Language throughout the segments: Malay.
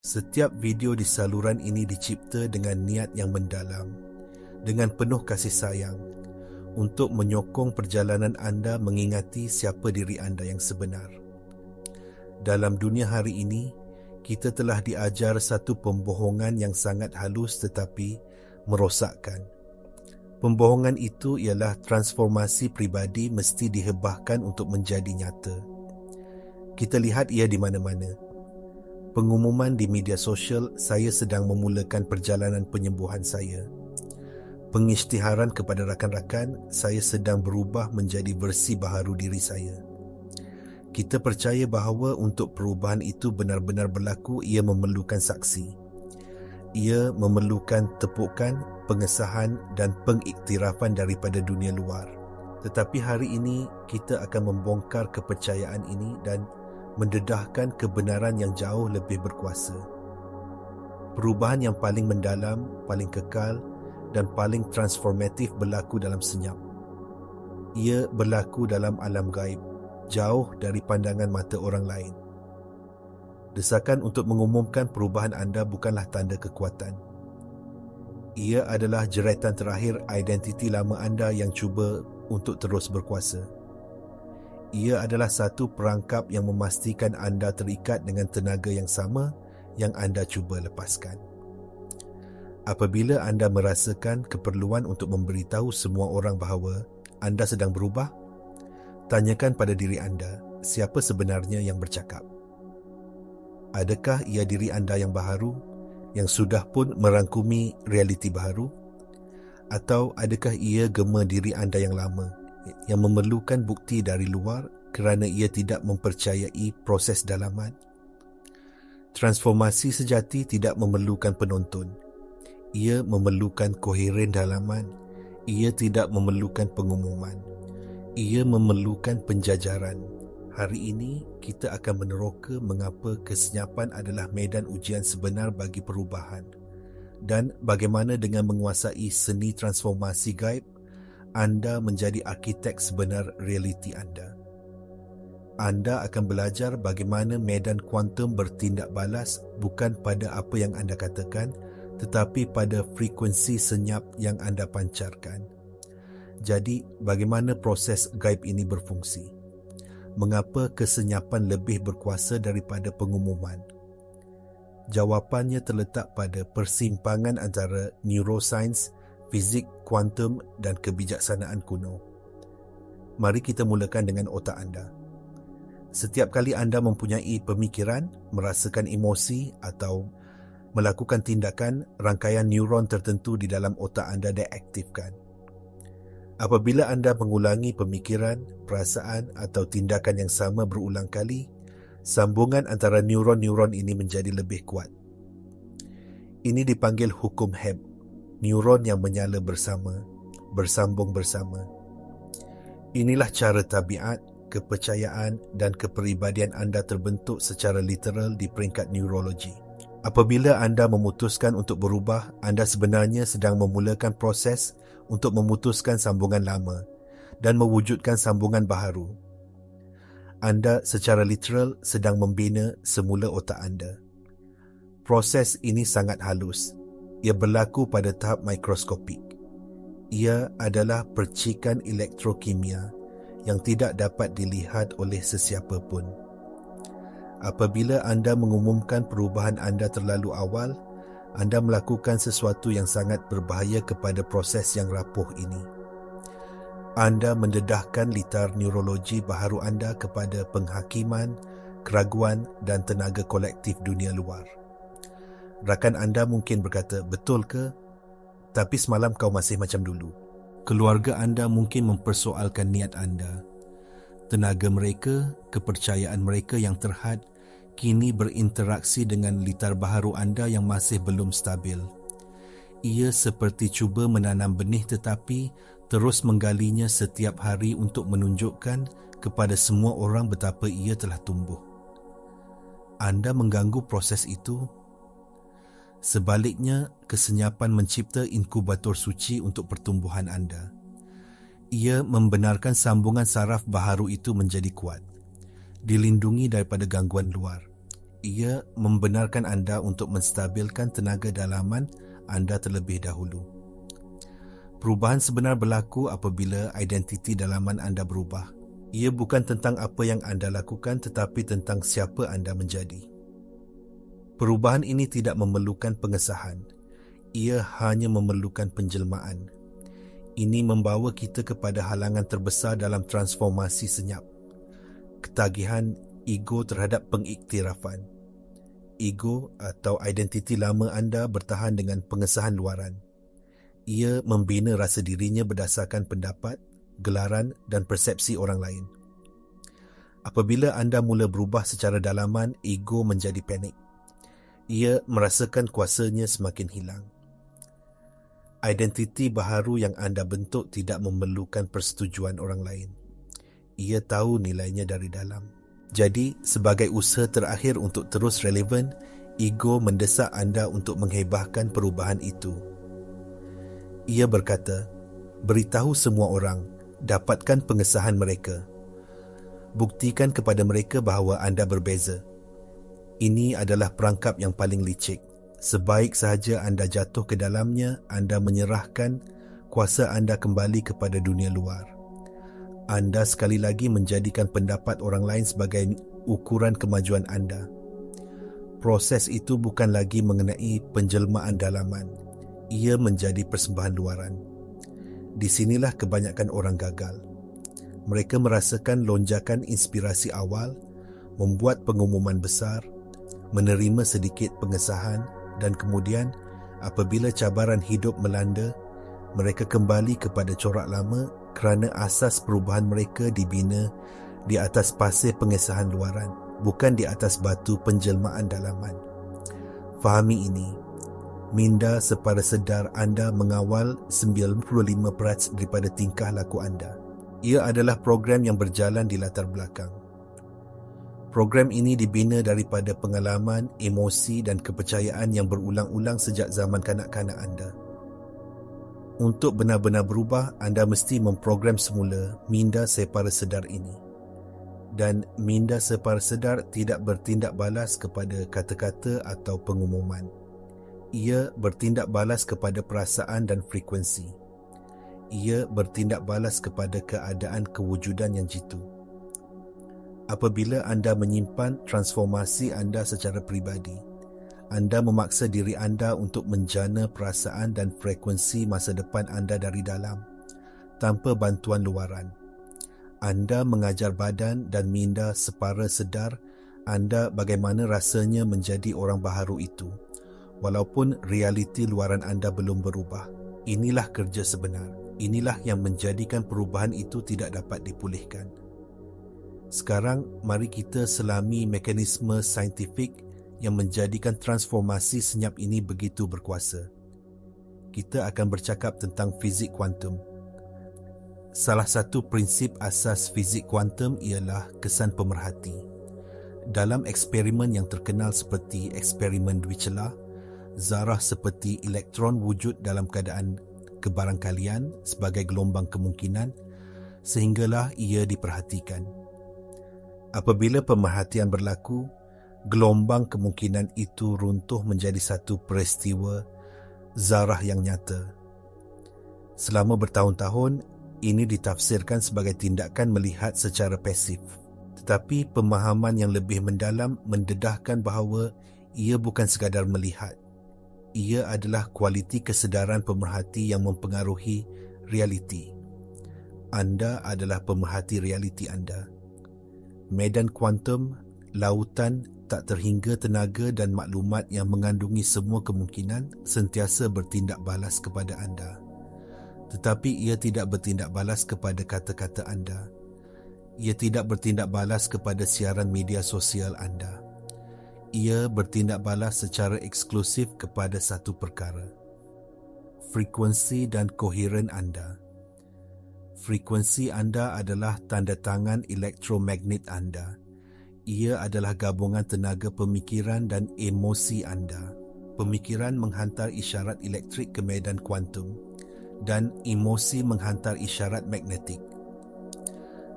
Setiap video di saluran ini dicipta dengan niat yang mendalam, dengan penuh kasih sayang, untuk menyokong perjalanan anda mengingati siapa diri anda yang sebenar. Dalam dunia hari ini, kita telah diajar satu pembohongan yang sangat halus tetapi merosakkan. Pembohongan itu ialah transformasi pribadi mesti dihebahkan untuk menjadi nyata. Kita lihat ia di mana-mana. Pengumuman di media sosial, saya sedang memulakan perjalanan penyembuhan saya. Pengisytiharan kepada rakan-rakan, saya sedang berubah menjadi versi baharu diri saya. Kita percaya bahawa untuk perubahan itu benar-benar berlaku, ia memerlukan saksi. Ia memerlukan tepukan, pengesahan dan pengiktirafan daripada dunia luar. Tetapi hari ini, kita akan membongkar kepercayaan ini dan mendedahkan kebenaran yang jauh lebih berkuasa. Perubahan yang paling mendalam, paling kekal dan paling transformatif berlaku dalam senyap. Ia berlaku dalam alam gaib, jauh dari pandangan mata orang lain. Desakan untuk mengumumkan perubahan anda bukanlah tanda kekuatan. Ia adalah jeratan terakhir identiti lama anda yang cuba untuk terus berkuasa. Ia adalah satu perangkap yang memastikan anda terikat dengan tenaga yang sama yang anda cuba lepaskan. Apabila anda merasakan keperluan untuk memberitahu semua orang bahawa anda sedang berubah, tanyakan pada diri anda, siapa sebenarnya yang bercakap? Adakah ia diri anda yang baharu, yang sudah pun merangkumi realiti baharu? Atau adakah ia gema diri anda yang lama, yang memerlukan bukti dari luar kerana ia tidak mempercayai proses dalaman? Transformasi sejati tidak memerlukan penonton. Ia memerlukan koheren dalaman. Ia tidak memerlukan pengumuman. Ia memerlukan penjajaran. Hari ini, kita akan meneroka mengapa kesenyapan adalah medan ujian sebenar bagi perubahan dan bagaimana dengan menguasai seni transformasi gaib, anda menjadi arkitek sebenar realiti anda. Anda akan belajar bagaimana medan kuantum bertindak balas bukan pada apa yang anda katakan, tetapi pada frekuensi senyap yang anda pancarkan. Jadi, bagaimana proses gaib ini berfungsi? Mengapa kesenyapan lebih berkuasa daripada pengumuman? Jawapannya terletak pada persimpangan antara neuroscience, fizik, kuantum dan kebijaksanaan kuno. Mari kita mulakan dengan otak anda. Setiap kali anda mempunyai pemikiran, merasakan emosi atau melakukan tindakan, rangkaian neuron tertentu di dalam otak anda diaktifkan. Apabila anda mengulangi pemikiran, perasaan atau tindakan yang sama berulang kali, sambungan antara neuron-neuron ini menjadi lebih kuat. Ini dipanggil hukum Hebb, neuron yang menyala bersama, bersambung bersama. Inilah cara tabiat, kepercayaan dan kepribadian anda terbentuk secara literal di peringkat neurologi. Apabila anda memutuskan untuk berubah, anda sebenarnya sedang memulakan proses untuk memutuskan sambungan lama dan mewujudkan sambungan baharu. Anda secara literal sedang membina semula otak anda. Proses ini sangat halus. Ia berlaku pada tahap mikroskopik. Ia adalah percikan elektrokimia yang tidak dapat dilihat oleh sesiapa pun. Apabila anda mengumumkan perubahan anda terlalu awal, anda melakukan sesuatu yang sangat berbahaya kepada proses yang rapuh ini. Anda mendedahkan litar neurologi baharu anda kepada penghakiman, keraguan dan tenaga kolektif dunia luar. Rakan anda mungkin berkata, betul ke? Tapi semalam kau masih macam dulu. Keluarga anda mungkin mempersoalkan niat anda. Tenaga mereka, kepercayaan mereka yang terhad, kini berinteraksi dengan litar baharu anda yang masih belum stabil. Ia seperti cuba menanam benih tetapi terus menggalinya setiap hari untuk menunjukkan kepada semua orang betapa ia telah tumbuh. Anda mengganggu proses itu. Sebaliknya, kesenyapan mencipta inkubator suci untuk pertumbuhan anda. Ia membenarkan sambungan saraf baharu itu menjadi kuat, dilindungi daripada gangguan luar. Ia membenarkan anda untuk menstabilkan tenaga dalaman anda terlebih dahulu. Perubahan sebenar berlaku apabila identiti dalaman anda berubah. Ia bukan tentang apa yang anda lakukan tetapi tentang siapa anda menjadi. Perubahan ini tidak memerlukan pengesahan. Ia hanya memerlukan penjelmaan. Ini membawa kita kepada halangan terbesar dalam transformasi senyap. Ketagihan ego terhadap pengiktirafan. Ego atau identiti lama anda bertahan dengan pengesahan luaran. Ia membina rasa dirinya berdasarkan pendapat, gelaran dan persepsi orang lain. Apabila anda mula berubah secara dalaman, ego menjadi panik. Ia merasakan kuasanya semakin hilang. Identiti baharu yang anda bentuk tidak memerlukan persetujuan orang lain. Ia tahu nilainya dari dalam. Jadi, sebagai usaha terakhir untuk terus relevan, ego mendesak anda untuk menghebahkan perubahan itu. Ia berkata, beritahu semua orang, dapatkan pengesahan mereka. Buktikan kepada mereka bahawa anda berbeza. Ini adalah perangkap yang paling licik. Sebaik sahaja anda jatuh ke dalamnya, anda menyerahkan kuasa anda kembali kepada dunia luar. Anda sekali lagi menjadikan pendapat orang lain sebagai ukuran kemajuan anda. Proses itu bukan lagi mengenai penjelmaan dalaman. Ia menjadi persembahan luaran. Di sinilah kebanyakan orang gagal. Mereka merasakan lonjakan inspirasi awal, membuat pengumuman besar, menerima sedikit pengesahan dan kemudian apabila cabaran hidup melanda, mereka kembali kepada corak lama kerana asas perubahan mereka dibina di atas pasir pengesahan luaran, bukan di atas batu penjelmaan dalaman. Fahami ini. Minda sepada sedar anda mengawal 95% daripada tingkah laku anda. Ia adalah program yang berjalan di latar belakang. Program ini dibina daripada pengalaman, emosi dan kepercayaan yang berulang-ulang sejak zaman kanak-kanak anda. Untuk benar-benar berubah, anda mesti memprogram semula minda separa sedar ini. Dan minda separa sedar tidak bertindak balas kepada kata-kata atau pengumuman. Ia bertindak balas kepada perasaan dan frekuensi. Ia bertindak balas kepada keadaan kewujudan yang jitu. Apabila anda menyimpan transformasi anda secara peribadi, anda memaksa diri anda untuk menjana perasaan dan frekuensi masa depan anda dari dalam, tanpa bantuan luaran. Anda mengajar badan dan minda separa sedar anda bagaimana rasanya menjadi orang baharu itu, walaupun realiti luaran anda belum berubah. Inilah kerja sebenar. Inilah yang menjadikan perubahan itu tidak dapat dipulihkan. Sekarang, mari kita selami mekanisme saintifik yang menjadikan transformasi senyap ini begitu berkuasa. Kita akan bercakap tentang fizik kuantum. Salah satu prinsip asas fizik kuantum ialah kesan pemerhati. Dalam eksperimen yang terkenal seperti eksperimen Dirichlet, zarah seperti elektron wujud dalam keadaan kebarangkalian sebagai gelombang kemungkinan sehinggalah ia diperhatikan. Apabila pemerhatian berlaku, gelombang kemungkinan itu runtuh menjadi satu peristiwa zarah yang nyata. Selama bertahun-tahun, ini ditafsirkan sebagai tindakan melihat secara pasif. Tetapi pemahaman yang lebih mendalam mendedahkan bahawa ia bukan sekadar melihat. Ia adalah kualiti kesedaran pemerhati yang mempengaruhi realiti. Anda adalah pemerhati realiti anda. Medan kuantum, lautan tak terhingga tenaga dan maklumat yang mengandungi semua kemungkinan sentiasa bertindak balas kepada anda. Tetapi ia tidak bertindak balas kepada kata-kata anda. Ia tidak bertindak balas kepada siaran media sosial anda. Ia bertindak balas secara eksklusif kepada satu perkara. Frekuensi dan koheren anda. Frekuensi anda adalah tanda tangan elektromagnet anda. Ia adalah gabungan tenaga pemikiran dan emosi anda. Pemikiran menghantar isyarat elektrik ke medan kuantum dan emosi menghantar isyarat magnetik.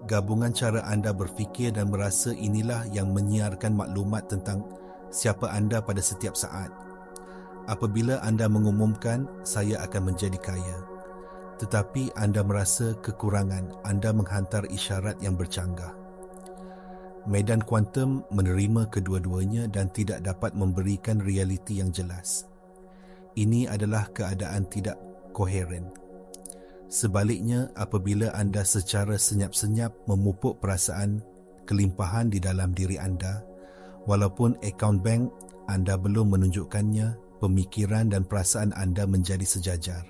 Gabungan cara anda berfikir dan merasa inilah yang menyiarkan maklumat tentang siapa anda pada setiap saat. Apabila anda mengumumkan, saya akan menjadi kaya, tetapi anda merasa kekurangan, anda menghantar isyarat yang bercanggah. Medan kuantum menerima kedua-duanya dan tidak dapat memberikan realiti yang jelas. Ini adalah keadaan tidak koheren. Sebaliknya, apabila anda secara senyap-senyap memupuk perasaan kelimpahan di dalam diri anda, walaupun akaun bank anda belum menunjukkannya, pemikiran dan perasaan anda menjadi sejajar.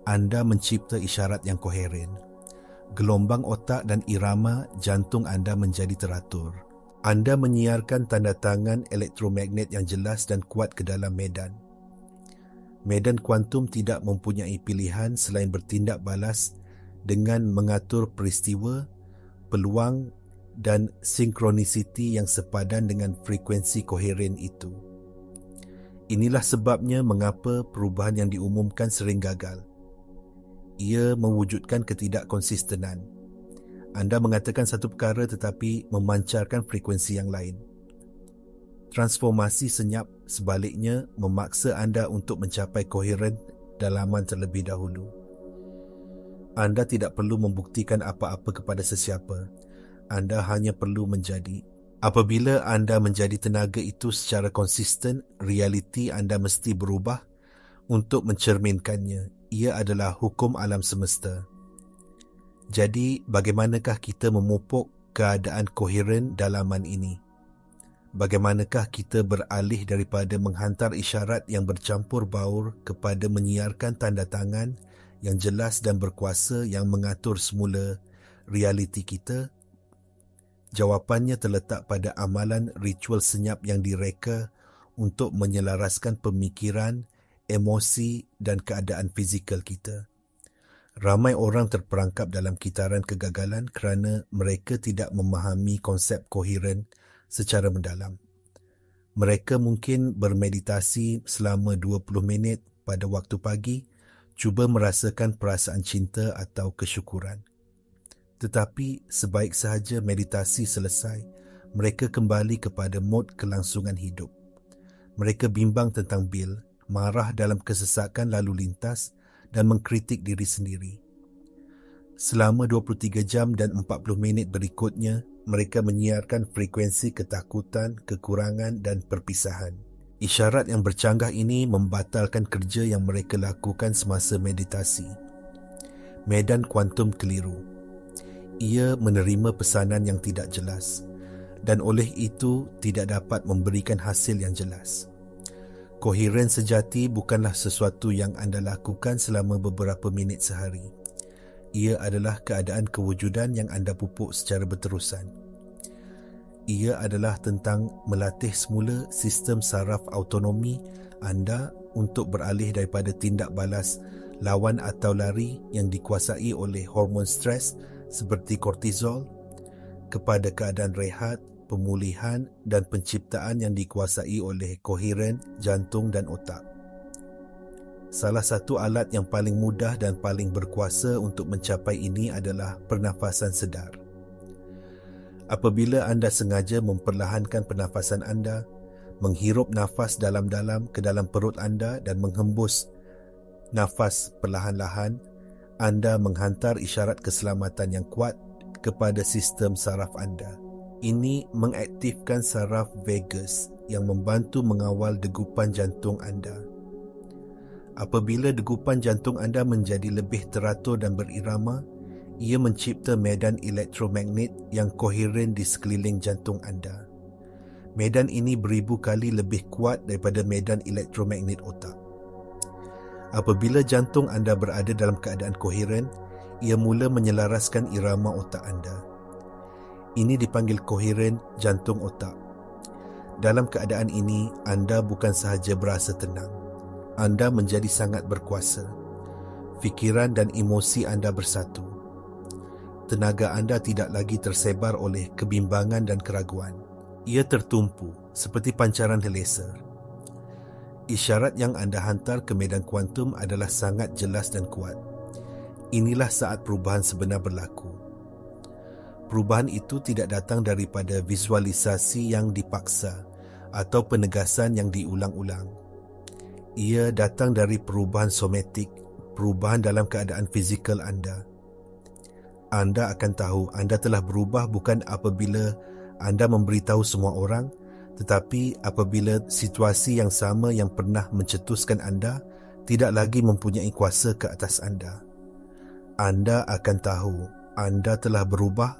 Anda mencipta isyarat yang koheren. Gelombang otak dan irama jantung anda menjadi teratur. Anda menyiarkan tanda tangan elektromagnet yang jelas dan kuat ke dalam medan. Medan kuantum tidak mempunyai pilihan selain bertindak balas dengan mengatur peristiwa, peluang dan sinkronisiti yang sepadan dengan frekuensi koheren itu. Inilah sebabnya mengapa perubahan yang diumumkan sering gagal. Ia mewujudkan ketidakkonsistenan. Anda mengatakan satu perkara tetapi memancarkan frekuensi yang lain. Transformasi senyap sebaliknya memaksa anda untuk mencapai koheren dalaman terlebih dahulu. Anda tidak perlu membuktikan apa-apa kepada sesiapa. Anda hanya perlu menjadi. Apabila anda menjadi tenaga itu secara konsisten, realiti anda mesti berubah untuk mencerminkannya. Ia adalah hukum alam semesta. Jadi, bagaimanakah kita memupuk keadaan koheren dalaman ini? Bagaimanakah kita beralih daripada menghantar isyarat yang bercampur baur kepada menyiarkan tanda tangan yang jelas dan berkuasa yang mengatur semula realiti kita? Jawapannya terletak pada amalan ritual senyap yang direka untuk menyelaraskan pemikiran, emosi dan keadaan fizikal kita. Ramai orang terperangkap dalam kitaran kegagalan kerana mereka tidak memahami konsep koheren secara mendalam. Mereka mungkin bermeditasi selama 20 minit pada waktu pagi, cuba merasakan perasaan cinta atau kesyukuran. Tetapi sebaik sahaja meditasi selesai, mereka kembali kepada mod kelangsungan hidup. Mereka bimbang tentang bil, marah dalam kesesakan lalu lintas dan mengkritik diri sendiri. Selama 23 jam dan 40 minit berikutnya, mereka menyiarkan frekuensi ketakutan, kekurangan dan perpisahan. Isyarat yang bercanggah ini membatalkan kerja yang mereka lakukan semasa meditasi. Medan kuantum keliru. Ia menerima pesanan yang tidak jelas dan oleh itu tidak dapat memberikan hasil yang jelas. Koheren sejati bukanlah sesuatu yang anda lakukan selama beberapa minit sehari. Ia adalah keadaan kewujudan yang anda pupuk secara berterusan. Ia adalah tentang melatih semula sistem saraf autonomi anda untuk beralih daripada tindak balas lawan atau lari yang dikuasai oleh hormon stres seperti kortizol kepada keadaan rehat, pemulihan dan penciptaan yang dikuasai oleh koheren, jantung dan otak. Salah satu alat yang paling mudah dan paling berkuasa untuk mencapai ini adalah pernafasan sedar. Apabila anda sengaja memperlahankan pernafasan anda, menghirup nafas dalam-dalam ke dalam perut anda dan menghembus nafas perlahan-lahan, anda menghantar isyarat keselamatan yang kuat kepada sistem saraf anda. Ini mengaktifkan saraf vagus yang membantu mengawal degupan jantung anda. Apabila degupan jantung anda menjadi lebih teratur dan berirama, ia mencipta medan elektromagnet yang koheren di sekeliling jantung anda. Medan ini beribu kali lebih kuat daripada medan elektromagnet otak. Apabila jantung anda berada dalam keadaan koheren, ia mula menyelaraskan irama otak anda. Ini dipanggil koheren jantung otak. Dalam keadaan ini, anda bukan sahaja berasa tenang. Anda menjadi sangat berkuasa. Fikiran dan emosi anda bersatu. Tenaga anda tidak lagi tersebar oleh kebimbangan dan keraguan. Ia tertumpu seperti pancaran laser. Isyarat yang anda hantar ke medan kuantum adalah sangat jelas dan kuat. Inilah saat perubahan sebenar berlaku. Perubahan itu tidak datang daripada visualisasi yang dipaksa, atau penegasan yang diulang-ulang. Ia datang dari perubahan somatik, perubahan dalam keadaan fizikal anda. Anda akan tahu anda telah berubah bukan apabila anda memberitahu semua orang, tetapi apabila situasi yang sama yang pernah mencetuskan anda tidak lagi mempunyai kuasa ke atas anda. Anda akan tahu anda telah berubah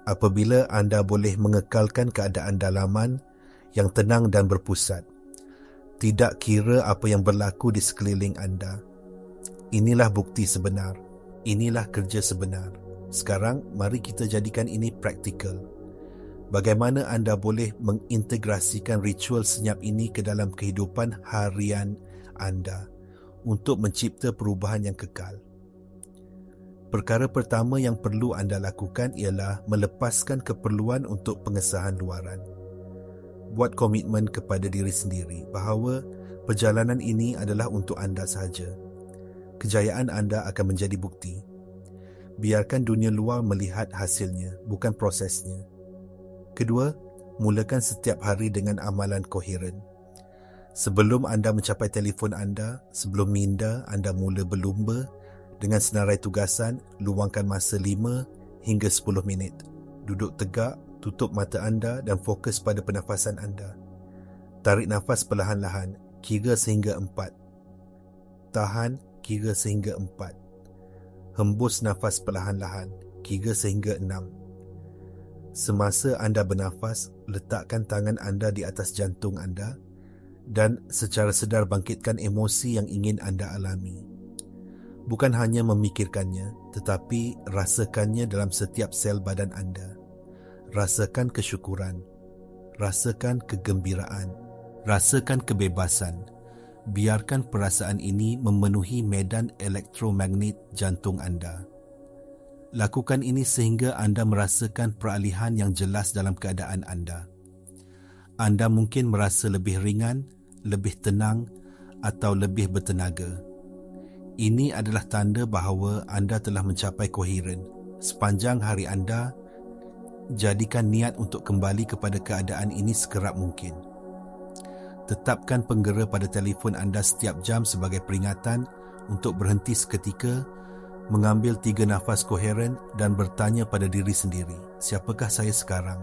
apabila anda boleh mengekalkan keadaan dalaman yang tenang dan berpusat. Tidak kira apa yang berlaku di sekeliling anda. Inilah bukti sebenar. Inilah kerja sebenar. Sekarang, mari kita jadikan ini praktikal. Bagaimana anda boleh mengintegrasikan ritual senyap ini ke dalam kehidupan harian anda untuk mencipta perubahan yang kekal? Perkara pertama yang perlu anda lakukan ialah melepaskan keperluan untuk pengesahan luaran. Buat komitmen kepada diri sendiri bahawa perjalanan ini adalah untuk anda sahaja. Kejayaan anda akan menjadi bukti. Biarkan dunia luar melihat hasilnya, bukan prosesnya. Kedua, mulakan setiap hari dengan amalan koheren. Sebelum anda mencapai telefon anda, sebelum minda, anda mula berlumba dengan senarai tugasan, luangkan masa 5 hingga 10 minit. Duduk tegak, tutup mata anda dan fokus pada pernafasan anda. Tarik nafas perlahan-lahan, kira sehingga 4. Tahan, kira sehingga 4. Hembus nafas perlahan-lahan, kira sehingga 6. Semasa anda bernafas, letakkan tangan anda di atas jantung anda dan secara sedar bangkitkan emosi yang ingin anda alami. Bukan hanya memikirkannya, tetapi rasakannya dalam setiap sel badan anda. Rasakan kesyukuran, rasakan kegembiraan, rasakan kebebasan. Biarkan perasaan ini memenuhi medan elektromagnet jantung anda. Lakukan ini sehingga anda merasakan peralihan yang jelas dalam keadaan anda. Anda mungkin merasa lebih ringan, lebih tenang atau lebih bertenaga. Ini adalah tanda bahawa anda telah mencapai koheren. Sepanjang hari anda, jadikan niat untuk kembali kepada keadaan ini sekerap mungkin. Tetapkan penggera pada telefon anda setiap jam sebagai peringatan untuk berhenti seketika, mengambil 3 nafas koheren dan bertanya pada diri sendiri, siapakah saya sekarang?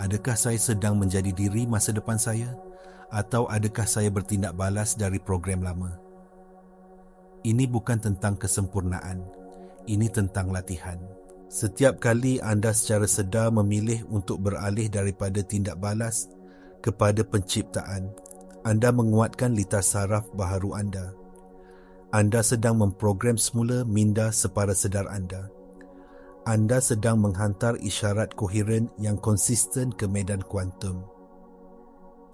Adakah saya sedang menjadi diri masa depan saya? Atau adakah saya bertindak balas dari program lama? Ini bukan tentang kesempurnaan, ini tentang latihan. Setiap kali anda secara sedar memilih untuk beralih daripada tindak balas kepada penciptaan, anda menguatkan litar saraf baharu anda. Anda sedang memprogram semula minda separa sedar anda. Anda sedang menghantar isyarat koheren yang konsisten ke medan kuantum.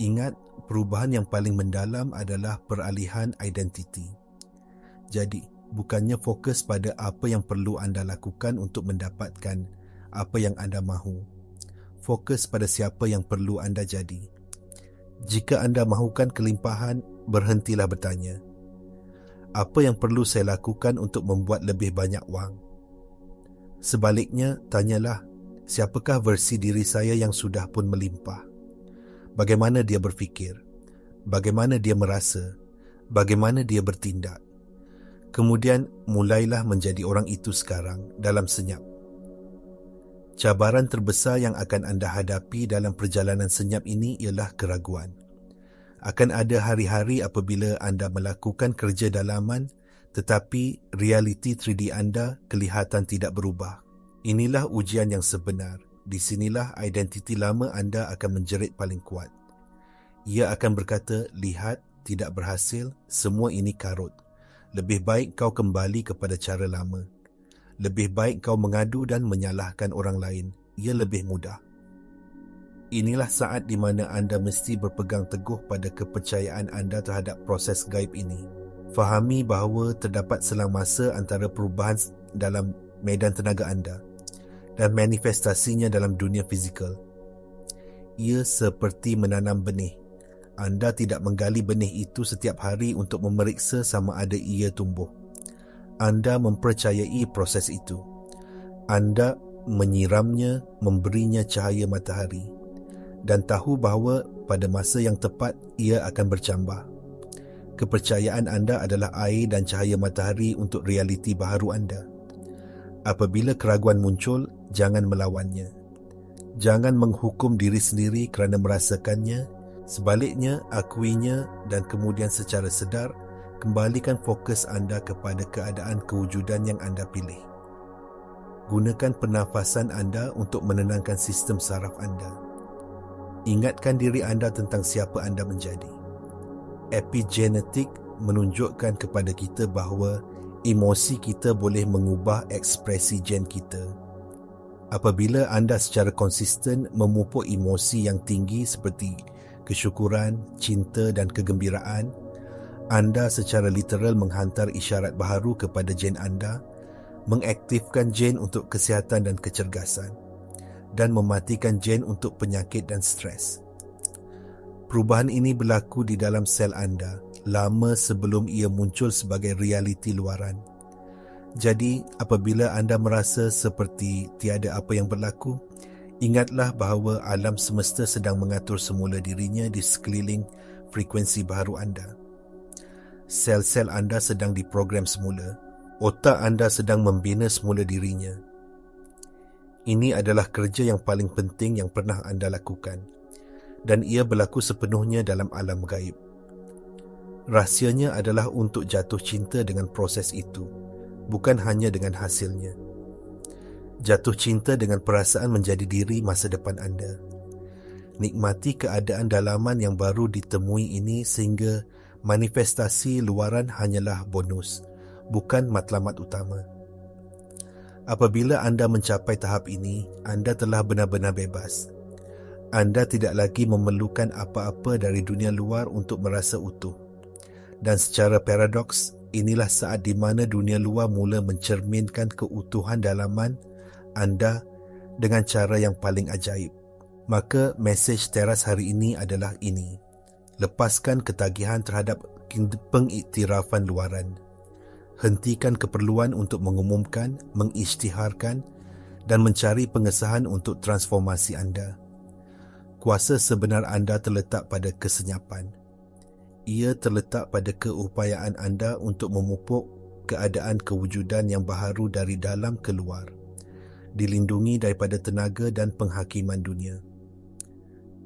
Ingat, perubahan yang paling mendalam adalah peralihan identiti. Jadi, bukannya fokus pada apa yang perlu anda lakukan untuk mendapatkan apa yang anda mahu. Fokus pada siapa yang perlu anda jadi. Jika anda mahukan kelimpahan, berhentilah bertanya, apa yang perlu saya lakukan untuk membuat lebih banyak wang? Sebaliknya, tanyalah, siapakah versi diri saya yang sudah pun melimpah? Bagaimana dia berfikir? Bagaimana dia merasa? Bagaimana dia bertindak? Kemudian, mulailah menjadi orang itu sekarang dalam senyap. Cabaran terbesar yang akan anda hadapi dalam perjalanan senyap ini ialah keraguan. Akan ada hari-hari apabila anda melakukan kerja dalaman tetapi realiti 3D anda kelihatan tidak berubah. Inilah ujian yang sebenar. Di sinilah identiti lama anda akan menjerit paling kuat. Ia akan berkata, lihat, tidak berhasil, semua ini karut. Lebih baik kau kembali kepada cara lama. Lebih baik kau mengadu dan menyalahkan orang lain. Ia lebih mudah. Inilah saat di mana anda mesti berpegang teguh pada kepercayaan anda terhadap proses gaib ini. Fahami bahawa terdapat selang masa antara perubahan dalam medan tenaga anda dan manifestasinya dalam dunia fizikal. Ia seperti menanam benih. Anda tidak menggali benih itu setiap hari untuk memeriksa sama ada ia tumbuh. Anda mempercayai proses itu. Anda menyiramnya, memberinya cahaya matahari. dan tahu bahawa pada masa yang tepat ia akan bercambah. Kepercayaan anda adalah air dan cahaya matahari untuk realiti baharu anda. Apabila keraguan muncul, jangan melawannya. Jangan menghukum diri sendiri kerana merasakannya. Sebaliknya, akuinya dan kemudian secara sedar, kembalikan fokus anda kepada keadaan kewujudan yang anda pilih. Gunakan pernafasan anda untuk menenangkan sistem saraf anda. Ingatkan diri anda tentang siapa anda menjadi. Epigenetik menunjukkan kepada kita bahawa emosi kita boleh mengubah ekspresi gen kita. Apabila anda secara konsisten memupuk emosi yang tinggi seperti kesyukuran, cinta dan kegembiraan, anda secara literal menghantar isyarat baharu kepada gen anda, mengaktifkan gen untuk kesihatan dan kecergasan, dan mematikan gen untuk penyakit dan stres. Perubahan ini berlaku di dalam sel anda lama sebelum ia muncul sebagai realiti luaran. Jadi, apabila anda merasa seperti tiada apa yang berlaku, ingatlah bahawa alam semesta sedang mengatur semula dirinya di sekeliling frekuensi baharu anda. Sel-sel anda sedang diprogram semula. Otak anda sedang membina semula dirinya. Ini adalah kerja yang paling penting yang pernah anda lakukan, dan ia berlaku sepenuhnya dalam alam gaib. Rahsianya adalah untuk jatuh cinta dengan proses itu, bukan hanya dengan hasilnya. Jatuh cinta dengan perasaan menjadi diri masa depan anda. Nikmati keadaan dalaman yang baru ditemui ini sehingga manifestasi luaran hanyalah bonus, bukan matlamat utama. Apabila anda mencapai tahap ini, anda telah benar-benar bebas. Anda tidak lagi memerlukan apa-apa dari dunia luar untuk merasa utuh. Dan secara paradoks, inilah saat di mana dunia luar mula mencerminkan keutuhan dalaman anda dengan cara yang paling ajaib. Maka mesej teras hari ini adalah ini. Lepaskan ketagihan terhadap pengiktirafan luaran. Hentikan keperluan untuk mengumumkan, mengisytiharkan dan mencari pengesahan untuk transformasi anda. Kuasa sebenar anda terletak pada kesenyapan. Ia terletak pada keupayaan anda untuk memupuk keadaan kewujudan yang baharu dari dalam ke luar, dilindungi daripada tenaga dan penghakiman dunia.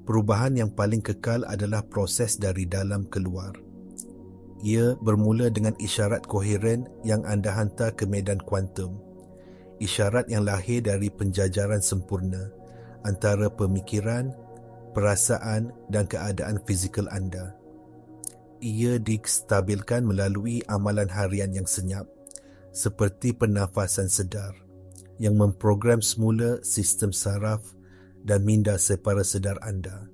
Perubahan yang paling kekal adalah proses dari dalam ke luar. Ia bermula dengan isyarat koheren yang anda hantar ke medan kuantum. Isyarat yang lahir dari penjajaran sempurna antara pemikiran, perasaan dan keadaan fizikal anda. Ia distabilkan melalui amalan harian yang senyap, seperti pernafasan sedar, yang memprogram semula sistem saraf dan minda separa sedar anda.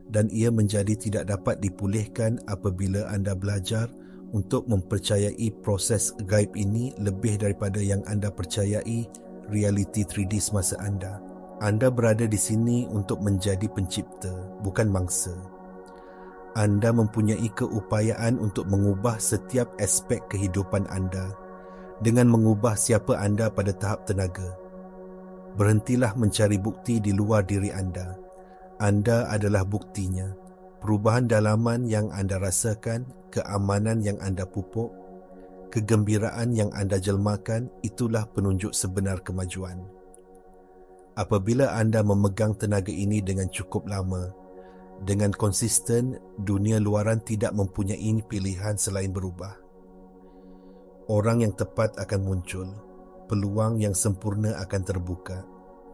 Dan ia menjadi tidak dapat dipulihkan apabila anda belajar untuk mempercayai proses gaib ini lebih daripada yang anda percayai realiti 3D semasa anda. Anda berada di sini untuk menjadi pencipta, bukan mangsa. Anda mempunyai keupayaan untuk mengubah setiap aspek kehidupan anda dengan mengubah siapa anda pada tahap tenaga. Berhentilah mencari bukti di luar diri anda. Anda adalah buktinya. Perubahan dalaman yang anda rasakan, keamanan yang anda pupuk, kegembiraan yang anda jelmakan, itulah penunjuk sebenar kemajuan. Apabila anda memegang tenaga ini dengan cukup lama, dengan konsisten, dunia luaran tidak mempunyai pilihan selain berubah. Orang yang tepat akan muncul, peluang yang sempurna akan terbuka,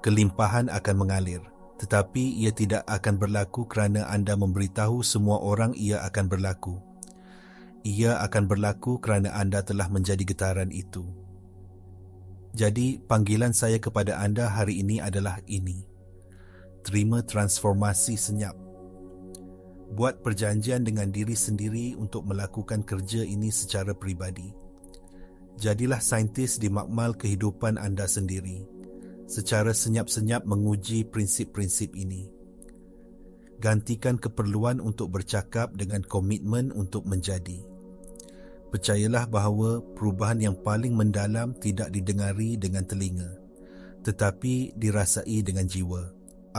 kelimpahan akan mengalir. Tetapi ia tidak akan berlaku kerana anda memberitahu semua orang ia akan berlaku. Ia akan berlaku kerana anda telah menjadi getaran itu. Jadi, panggilan saya kepada anda hari ini adalah ini. Terima transformasi senyap. Buat perjanjian dengan diri sendiri untuk melakukan kerja ini secara peribadi. Jadilah saintis di makmal kehidupan anda sendiri. Secara senyap-senyap menguji prinsip-prinsip ini. Gantikan keperluan untuk bercakap dengan komitmen untuk menjadi. Percayalah bahawa perubahan yang paling mendalam tidak didengari dengan telinga, tetapi dirasai dengan jiwa.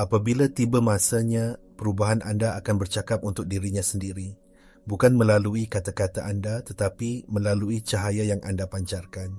Apabila tiba masanya, perubahan anda akan bercakap untuk dirinya sendiri, bukan melalui kata-kata anda tetapi melalui cahaya yang anda pancarkan.